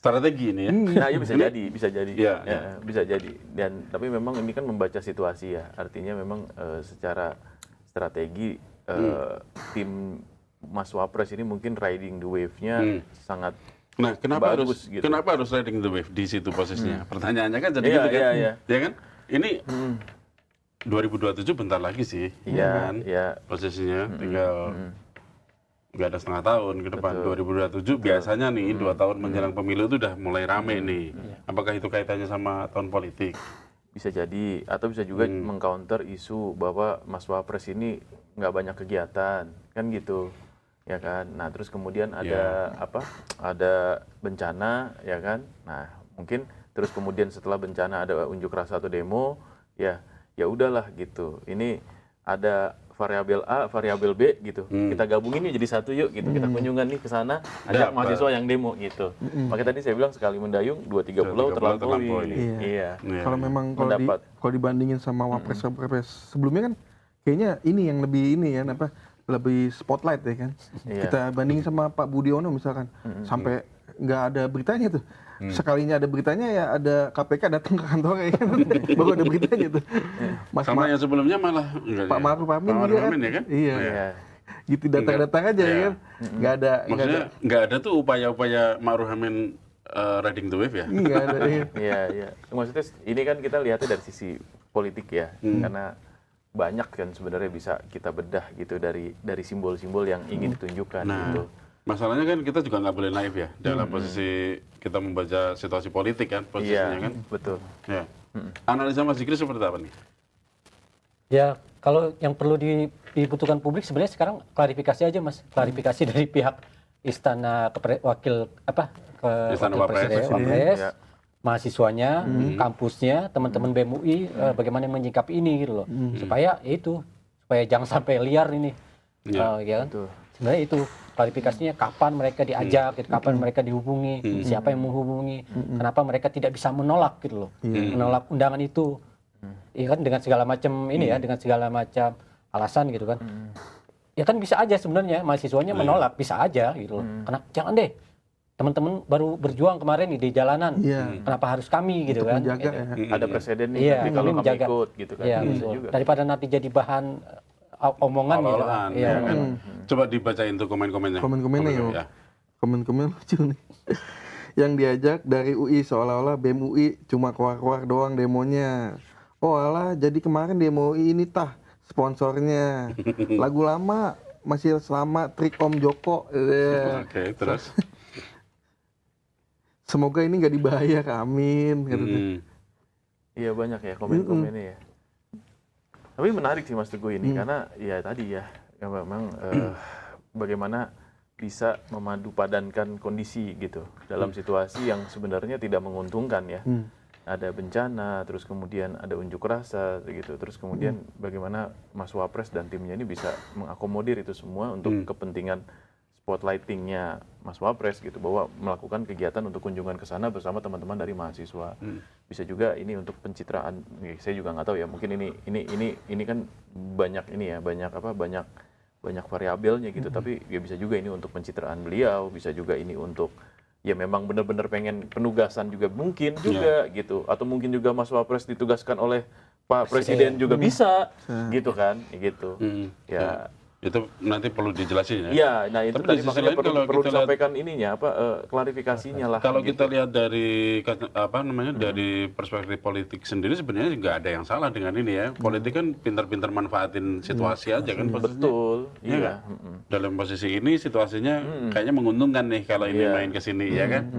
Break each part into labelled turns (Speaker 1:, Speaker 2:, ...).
Speaker 1: strategi ini ya.
Speaker 2: Nah, iya bisa jadi, bisa jadi.
Speaker 1: Iya,
Speaker 2: Ya, bisa jadi. Dan tapi memang ini kan membaca situasi ya. Artinya memang secara strategi tim Mas Wapres ini mungkin riding the wave-nya sangat
Speaker 1: Nah,
Speaker 2: bagus gitu.
Speaker 1: kenapa harus riding the wave di situ posisinya? Pertanyaannya kan jadi
Speaker 2: Iya,
Speaker 1: gitu kan.
Speaker 2: iya.
Speaker 1: Ya kan? Ini 2027 bentar lagi sih.
Speaker 2: Iya,
Speaker 1: kan?
Speaker 2: iya.
Speaker 1: Posisinya tinggal nggak ada setengah tahun ke depan. 2027 biasanya nih 2 tahun menjelang pemilu itu udah mulai rame nih. Apakah itu kaitannya sama tahun politik?
Speaker 2: Bisa jadi, atau bisa juga mengcounter isu bahwa Mas Wapres ini nggak banyak kegiatan, kan gitu, ya kan. Nah terus kemudian ada ada bencana, ya kan. Nah mungkin terus kemudian setelah bencana ada unjuk rasa atau demo, ya udahlah gitu. Ini ada variabel A, variabel B gitu. Kita gabungin nih jadi satu yuk gitu. Kita kunjungan nih ke sana, ajak mahasiswa yang demo gitu. Makanya tadi saya bilang sekali mendayung 2-3 pulau terlampaui. Iya.
Speaker 3: Kalau memang kalau dibandingin sama Wapres sebelumnya kan kayaknya ini yang lebih ini ya lebih spotlight ya kan. Kita bandingin sama Pak Budiono misalkan sampai nggak ada beritanya tuh. Sekalinya ada beritanya ya ada KPK datang ke kantor ya kan. Baru ada beritanya tuh.
Speaker 1: Sama yang sebelumnya malah
Speaker 3: Pak Ma'ruf Amin juga kan.
Speaker 1: Ya kan?
Speaker 3: Iya. Gitu datang-datang aja ya kan. Nggak ada.
Speaker 1: Maksudnya nggak ada tuh upaya-upaya Ma'ruf Amin riding the wave ya?
Speaker 3: Nggak ada.
Speaker 2: Iya. Maksudnya ini kan kita lihatnya dari sisi politik ya. Karena banyak kan sebenarnya bisa kita bedah gitu dari simbol-simbol yang ingin ditunjukkan gitu.
Speaker 1: Masalahnya kan kita juga nggak boleh naif ya dalam posisi kita membaca situasi politik kan posisinya kan.
Speaker 2: Betul.
Speaker 1: Ya. Analisa Mas Zikri seperti apa nih?
Speaker 4: Ya kalau yang perlu dibutuhkan publik sebenarnya sekarang klarifikasi aja Mas, klarifikasi dari pihak istana wakil presiden, Wapres, mahasiswanya, kampusnya, teman-teman BEM UI bagaimana menyikapi ini gitu loh, supaya jangan sampai liar ini, ya kan? Sebenarnya itu klarifikasinya kapan mereka diajak, kapan mereka dihubungi, siapa yang menghubungi, kenapa mereka tidak bisa menolak gitu loh, menolak undangan itu, ya kan dengan segala macam ini ya, dengan segala macam alasan gitu kan, ya kan bisa aja sebenarnya mahasiswanya menolak, bisa aja gitu loh, karena jangan deh. Teman-teman baru berjuang kemarin nih di jalanan, kenapa harus kami gitu kan?
Speaker 3: Menjaga,
Speaker 2: Ada presiden nih, nanti kalau kami ikut gitu kan. Bisa juga.
Speaker 4: Daripada nanti jadi bahan omongan gitu.
Speaker 1: Ya kan? Coba dibacain tuh komen-komennya.
Speaker 3: Komen-komennya ya. Komen-komen lucu nih. Yang diajak dari UI seolah-olah BEM UI cuma keluar-keluar doang demonya. Oh alah, jadi kemarin demo UI ini sponsornya. Lagu lama masih selama trik Om Joko.
Speaker 1: Oke, terus.
Speaker 3: Semoga ini nggak dibayar, amin.
Speaker 2: Iya banyak ya komen-komennya ya. Tapi menarik sih Mas Teguh ini karena ya tadi ya memang bagaimana bisa memadupadankan kondisi gitu dalam situasi yang sebenarnya tidak menguntungkan ya. Ada bencana, terus kemudian ada unjuk rasa gitu, terus kemudian bagaimana Mas Wapres dan timnya ini bisa mengakomodir itu semua untuk kepentingan spotlightingnya Mas Wapres gitu, bahwa melakukan kegiatan untuk kunjungan ke sana bersama teman-teman dari mahasiswa. Bisa juga ini untuk pencitraan, saya juga nggak tahu ya, mungkin ini kan banyak ini ya, banyak variabelnya gitu, tapi ya bisa juga ini untuk pencitraan beliau, bisa juga ini untuk ya memang benar-benar pengen penugasan juga mungkin juga gitu, atau mungkin juga Mas Wapres ditugaskan oleh Pak Presiden juga bisa gitu kan, gitu. Ya.
Speaker 1: Itu nanti perlu dijelasin ya.
Speaker 2: Iya, nah itu
Speaker 1: tapi
Speaker 2: tadi makanya perlu disampaikan ininya klarifikasinya lah.
Speaker 1: Kalau
Speaker 2: gitu.
Speaker 1: kita lihat dari dari perspektif politik sendiri sebenarnya nggak ada yang salah dengan ini ya. Politik kan pintar-pintar manfaatin situasi aja kan posisinya.
Speaker 2: Betul.
Speaker 1: Iya. Kan? Dalam posisi ini situasinya kayaknya menguntungkan nih kalau ini main ke sini ya kan.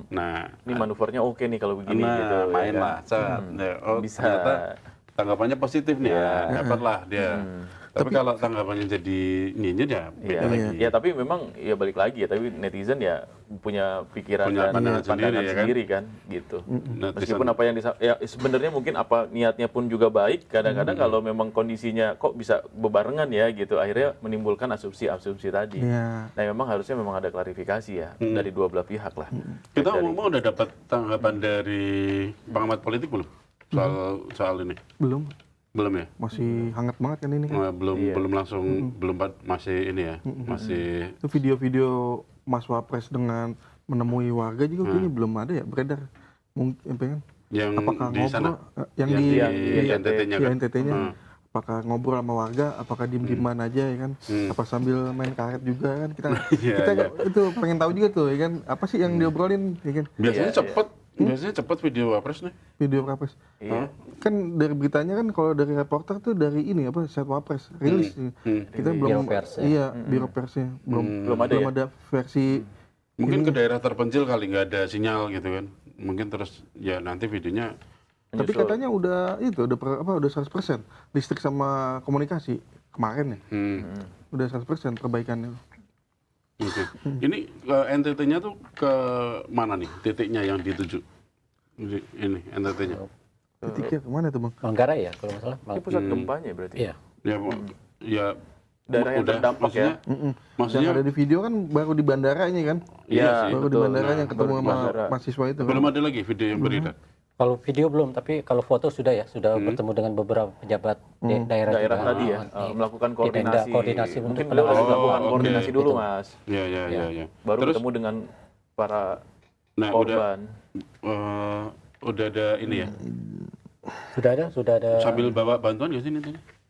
Speaker 1: Nah,
Speaker 2: ini manuvernya oke nih kalau begini gitu.
Speaker 1: Main
Speaker 2: ya
Speaker 1: lah.
Speaker 2: kan? Bisa.
Speaker 1: Ternyata tanggapannya positif nih. Dapatlah dia. Tapi kalau tanggapannya jadi nyinyir ya beda lagi.
Speaker 2: Ya tapi memang ya balik lagi ya, tapi netizen ya punya pikiran dan
Speaker 1: pandangan
Speaker 2: sendiri kan gitu. Meskipun apa yang ya sebenarnya mungkin apa niatnya pun juga baik, kadang-kadang kalau memang kondisinya kok bisa bebarengan ya gitu, akhirnya menimbulkan asumsi-asumsi tadi. Nah memang harusnya memang ada klarifikasi ya dari dua belah pihak lah.
Speaker 1: Kita ngomong udah dapat tanggapan dari pengamat politik belum soal ini? Belum ya?
Speaker 3: Masih hangat banget kan ini kan?
Speaker 1: Belum langsung, masih ini ya, masih...
Speaker 3: Itu video-video Mas Wapres dengan menemui warga juga kayaknya belum ada ya beredar. Mungkin pengen
Speaker 1: Yang
Speaker 3: apakah
Speaker 1: di sana,
Speaker 3: ngobrol yang
Speaker 1: yang
Speaker 3: di
Speaker 1: NTT-nya
Speaker 3: ya,
Speaker 1: kan.
Speaker 3: NTT-nya apakah ngobrol sama warga, apakah diem-dieman aja ya kan, apa sambil main karet juga kan kita
Speaker 1: Iya,
Speaker 3: kita
Speaker 1: iya.
Speaker 3: itu pengen tahu juga tuh ya kan apa sih yang diobrolin ya kan
Speaker 1: Biasanya cepet video wapres nih.
Speaker 3: video Wapres.
Speaker 2: Iya.
Speaker 3: Kan dari beritanya kan kalau dari reporter tuh dari ini apa set Wapres rilis kita belum
Speaker 4: Biro pers ya.
Speaker 3: iya biro persnya
Speaker 2: Belum ada ya?
Speaker 3: ada versi
Speaker 1: Mungkin ke daerah terpencil kali nggak ada sinyal gitu kan. Mungkin terus ya nanti videonya
Speaker 3: tapi katanya udah 100% listrik sama komunikasi kemarin ya udah 100% perbaikannya.
Speaker 1: oke. Ini NTT-nya tuh ke mana nih titiknya yang dituju? Ini NTT-nya.
Speaker 3: Titiknya kemana tuh bang?
Speaker 4: Manggarai ya kalau nggak salah.
Speaker 2: Ini pusat gempanya berarti.
Speaker 4: Iya.
Speaker 1: Ya
Speaker 2: Daerah yang terdampak
Speaker 1: maksudnya,
Speaker 3: Yang
Speaker 1: maksudnya
Speaker 3: ada di video kan baru di bandaranya kan,
Speaker 1: iya sih.
Speaker 3: baru di
Speaker 2: betul.
Speaker 3: bandaranya ketemu
Speaker 2: baru di
Speaker 3: sama
Speaker 2: bandara.
Speaker 3: mahasiswa itu kan.
Speaker 1: Belum ada lagi video yang beredar.
Speaker 4: Kalau video belum, tapi kalau foto sudah ya, sudah bertemu dengan beberapa pejabat daerah
Speaker 2: Daerah
Speaker 4: juga.
Speaker 2: tadi ya, melakukan
Speaker 4: Di Pemda,
Speaker 2: koordinasi.
Speaker 4: koordinasi
Speaker 2: Mungkin
Speaker 4: untuk
Speaker 2: beliau harus
Speaker 1: penanganan.
Speaker 2: melakukan
Speaker 1: Oh,
Speaker 2: koordinasi
Speaker 1: oke.
Speaker 2: dulu,
Speaker 4: Betul.
Speaker 2: Mas.
Speaker 1: Ya.
Speaker 2: Baru
Speaker 1: Terus,
Speaker 2: ketemu dengan para
Speaker 1: nah
Speaker 2: korban.
Speaker 1: udah ada ini ya.
Speaker 4: Sudah ada.
Speaker 1: Sambil bawa bantuan nggak sih ini?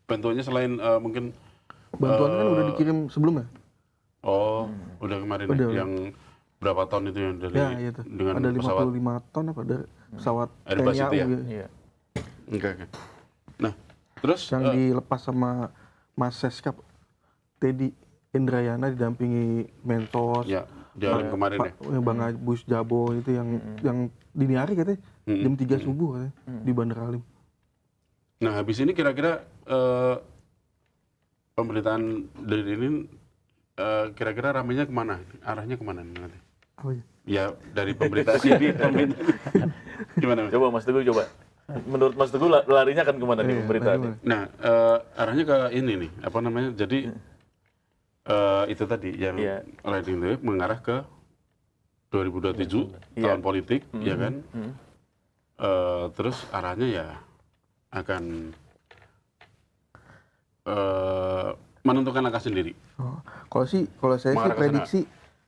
Speaker 1: Bantuannya selain mungkin
Speaker 3: Bantuan kan udah dikirim sebelumnya.
Speaker 1: udah kemarin
Speaker 3: Udah.
Speaker 1: yang berapa ton itu yang dari
Speaker 3: Ya, iya tuh.
Speaker 1: dengan
Speaker 3: Ada
Speaker 1: pesawat
Speaker 3: 55 ton apa dari pesawat
Speaker 1: Airbus
Speaker 3: TNI
Speaker 1: itu ya?
Speaker 3: AU
Speaker 2: Iya.
Speaker 1: Oke. Nah, terus
Speaker 3: yang dilepas sama Mas Seskap Teddy Indrayana didampingi Mensos,
Speaker 1: ya jalan kemarin ya.
Speaker 3: Bang Agus Jabo itu yang dini hari katanya jam 3 subuh katanya di Bandar Halim.
Speaker 1: Nah, habis ini kira-kira pemberitaan dari ini kira-kira ramenya kemana? Arahnya kemana nanti?
Speaker 3: Apa ya?
Speaker 1: Ya dari pemberitaan ini, gimana? Mas?
Speaker 2: Coba Mas Teguh coba. Menurut Mas Teguh larinya kan kemana nih pemberitaan?
Speaker 1: Nah, arahnya ke ini nih, apa namanya? Jadi itu tadi yang Riding the Wave mengarah ke 2027 tahun politik, ya kan? Terus arahnya ya akan menentukan langkah sendiri.
Speaker 3: Kalau saya sih
Speaker 1: Mengarah ke
Speaker 3: prediksi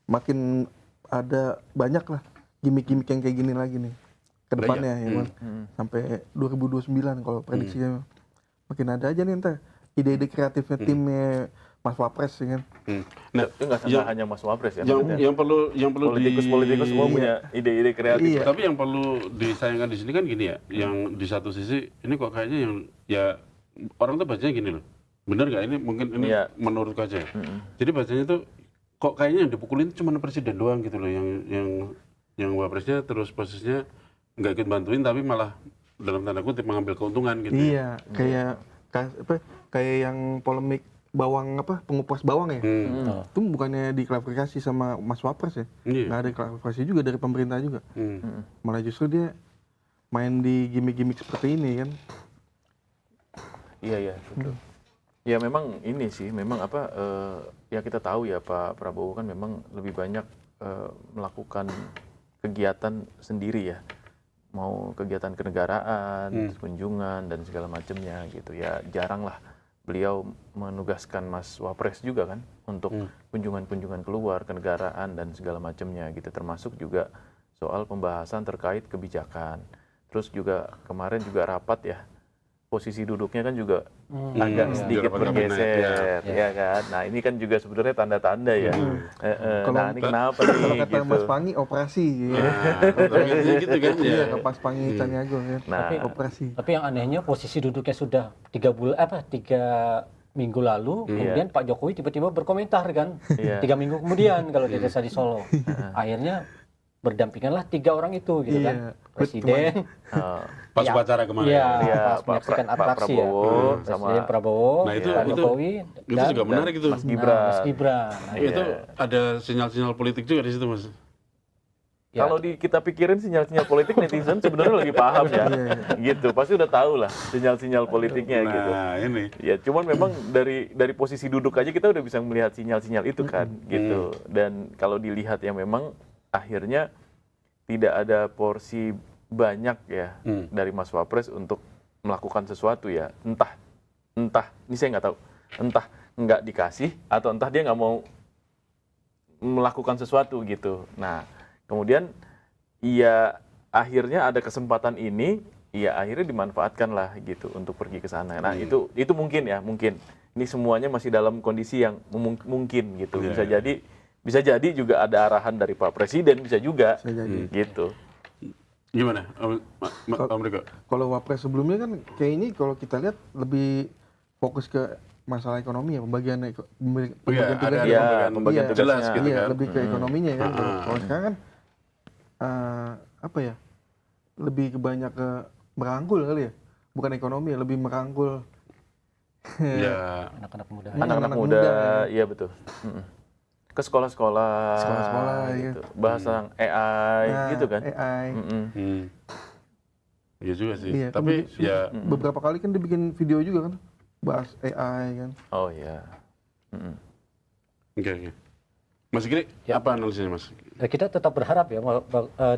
Speaker 3: makin ada banyak lah gimmick-gimmick yang kayak gini lagi nih ke depannya ya kan. Sampai 2029 kalau prediksinya makin ada aja nih ntar ide-ide kreatifnya timnya Mas Wapres ya kan.
Speaker 1: Nah,
Speaker 2: Itu nggak hanya Mas Wapres ya.
Speaker 1: yang perlu
Speaker 2: Politikus-politikus semua punya ide-ide kreatif.
Speaker 1: Tapi yang perlu disayangkan di sini kan gini ya, yang di satu sisi ini kok kayaknya yang ya orang tuh bacanya gini loh. Bener nggak ini? Mungkin ini menurutku aja. Jadi bacanya tuh kok kayaknya yang dipukulin cuma presiden doang gitu loh, yang wapresnya terus posisinya nggak ikut bantuin tapi malah dalam tanda kutip mengambil keuntungan gitu.
Speaker 3: Iya, kayak yang polemik bawang pengupas bawang ya. Itu bukannya diklarifikasi sama Mas Wapres ya. Nggak ada klarifikasi juga dari pemerintah juga. Malah justru dia main di gimmick-gimmick seperti ini kan.
Speaker 2: Iya, betul. Ya memang ini sih, memang ya kita tahu ya Pak Prabowo kan memang lebih banyak melakukan kegiatan sendiri ya. Mau kegiatan kenegaraan, kunjungan dan segala macamnya gitu ya. Jarang lah beliau menugaskan Mas Wapres juga kan untuk kunjungan-kunjungan keluar, kenegaraan dan segala macamnya gitu. Termasuk juga soal pembahasan terkait kebijakan. Terus juga kemarin juga rapat ya. Posisi duduknya kan juga agak sedikit bergeser, ya kan. Nah ini kan juga sebenarnya tanda-tanda ya. Nah ini kenapa nih?
Speaker 3: Kalau kata Mas Pangi operasi,
Speaker 1: Gitu kan ya.
Speaker 3: Iya, Mas Pangi Caniago ya.
Speaker 2: Nah,
Speaker 3: Operasi.
Speaker 4: Tapi yang anehnya posisi duduknya sudah 3 minggu lalu, kemudian Pak Jokowi tiba-tiba berkomentar kan, 3 minggu kemudian kalau di desa di Solo, akhirnya berdampinganlah 3 orang itu gitu kan, Presiden.
Speaker 1: Pas upacara kemarin.
Speaker 4: Iya, pas menyaksikan atraksi ya. Presiden Prabowo,
Speaker 1: Nah, itu-
Speaker 4: Pak
Speaker 1: itu-
Speaker 4: Jokowi,
Speaker 1: Itu juga menarik itu.
Speaker 2: Mas Gibran.
Speaker 4: Mas Gibran. Nah,
Speaker 1: Itu ada sinyal-sinyal politik juga di situ, Mas.
Speaker 4: Ya.
Speaker 2: Kalau kita pikirin sinyal-sinyal politik netizen sebenarnya lagi paham ya, gitu. Pasti udah tahu lah sinyal-sinyal politiknya gitu.
Speaker 1: Nah, ini.
Speaker 2: Ya, cuman memang dari posisi duduk aja kita udah bisa melihat sinyal-sinyal itu kan, gitu. Dan kalau dilihat ya memang akhirnya tidak ada porsi banyak ya dari Mas Wapres untuk melakukan sesuatu ya. Entah, ini saya nggak tahu. Entah nggak dikasih atau entah dia nggak mau melakukan sesuatu gitu. Nah, Kemudian ya akhirnya ada kesempatan ini, ya akhirnya dimanfaatkan lah gitu untuk pergi ke sana. Nah itu mungkin ya, mungkin ini semuanya masih dalam kondisi yang mungkin gitu. Bisa jadi juga ada arahan dari Pak Presiden, bisa juga gitu.
Speaker 1: Gimana, Om Riko?
Speaker 3: Kalau Wapres sebelumnya kan kayak ini kalau kita lihat lebih fokus ke masalah ekonomi ya, pembagian tugas.
Speaker 2: Iya, pembagian tugasnya.
Speaker 1: Jelas gitu
Speaker 3: Iya,
Speaker 1: kan.
Speaker 3: lebih ke ekonominya kan. Kalau sekarang kan apa ya? Lebih banyak ke merangkul kali ya. Bukan ekonomi ya, lebih merangkul
Speaker 1: Ya,
Speaker 4: Anak-anak muda.
Speaker 2: Anak-anak muda, iya betul. Ke sekolah-sekolah, gitu. Bahas tentang AI gitu kan.
Speaker 3: AI.
Speaker 1: iya juga sih.
Speaker 3: Iya,
Speaker 1: Tapi ya,
Speaker 3: beberapa kali kan dibikin video juga kan, bahas AI kan.
Speaker 2: Oh iya.
Speaker 1: oke. Mas Giri, apa analisanya Mas?
Speaker 4: Kita tetap berharap ya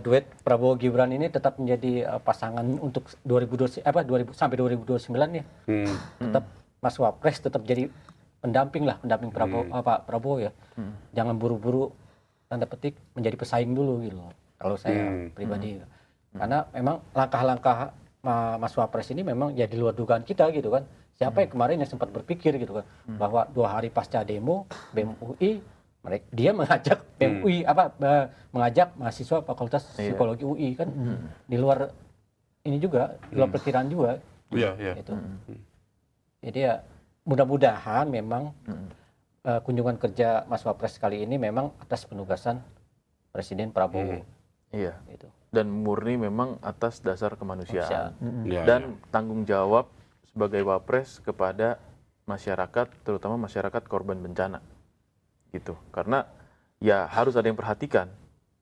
Speaker 4: duet Prabowo Gibran ini tetap menjadi pasangan untuk 2020 sampai 2029 ya. Tetap Mas Wapres tetap jadi pendamping Prabowo Pak Prabowo ya. Jangan buru-buru tanda petik menjadi pesaing dulu gitu loh. Kalau saya pribadi. Karena memang langkah-langkah Mas Wapres ini memang ya di luar dugaan kita gitu kan. Siapa yang kemarin yang sempat berpikir gitu kan bahwa 2 hari pasca demo BEM UI dia mengajak BEM UI mengajak mahasiswa Fakultas Psikologi UI kan di luar ini juga, di luar perkiraan juga.
Speaker 1: Iya.
Speaker 4: Gitu. Jadi ya mudah-mudahan memang kunjungan kerja Mas Wapres kali ini memang atas penugasan Presiden Prabowo.
Speaker 2: Iya.
Speaker 4: Gitu.
Speaker 2: Dan murni memang atas dasar kemanusiaan.
Speaker 1: Ya,
Speaker 2: Dan tanggung jawab sebagai Wapres kepada masyarakat, terutama masyarakat korban bencana. Gitu. Karena ya harus ada yang perhatikan.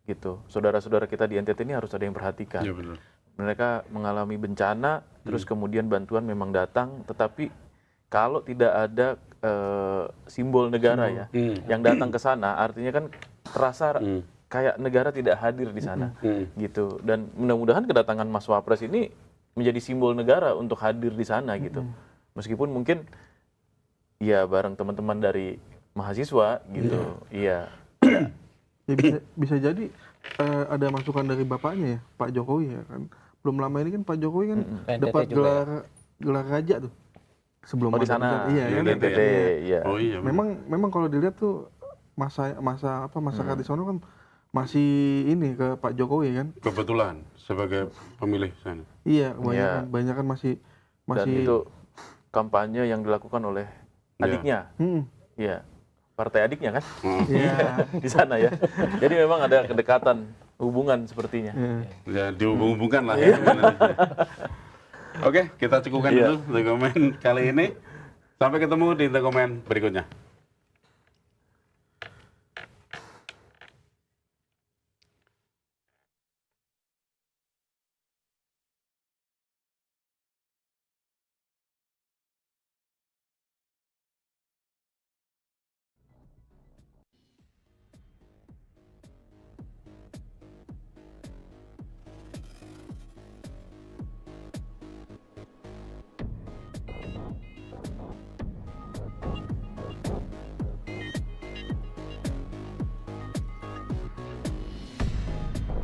Speaker 2: Gitu. Saudara-saudara kita di NTT ini harus ada yang perhatikan.
Speaker 1: Iya benar.
Speaker 2: Mereka mengalami bencana, terus kemudian bantuan memang datang, tetapi kalau tidak ada simbol negara ya yang datang ke sana, artinya kan terasa kayak negara tidak hadir di sana, gitu. Dan mudah-mudahan kedatangan Mas Wapres ini menjadi simbol negara untuk hadir di sana, gitu. Meskipun mungkin ya bareng teman-teman dari mahasiswa, gitu. Iya.
Speaker 3: Ya bisa jadi ada masukan dari bapaknya ya, Pak Jokowi ya kan. Belum lama ini kan Pak Jokowi kan dapat gelar raja tuh. Sebelum
Speaker 2: di sana.
Speaker 3: Iya,
Speaker 2: di NTT, iya.
Speaker 1: Oh iya.
Speaker 3: Memang kalau dilihat tuh masyarakat di sana kan masih ini ke Pak Jokowi kan.
Speaker 1: Kebetulan sebagai pemilih sana.
Speaker 3: Iya, banyak kan masih
Speaker 2: Dan itu kampanye yang dilakukan oleh adiknya. Iya. Partai adiknya kan?
Speaker 3: Iya.
Speaker 2: Di sana ya. Jadi memang ada kedekatan hubungan sepertinya.
Speaker 1: Ya dihubung-hubungkan lah ya. Oke, kita cukupkan dulu dokumen kali ini. Sampai ketemu di dokumen berikutnya.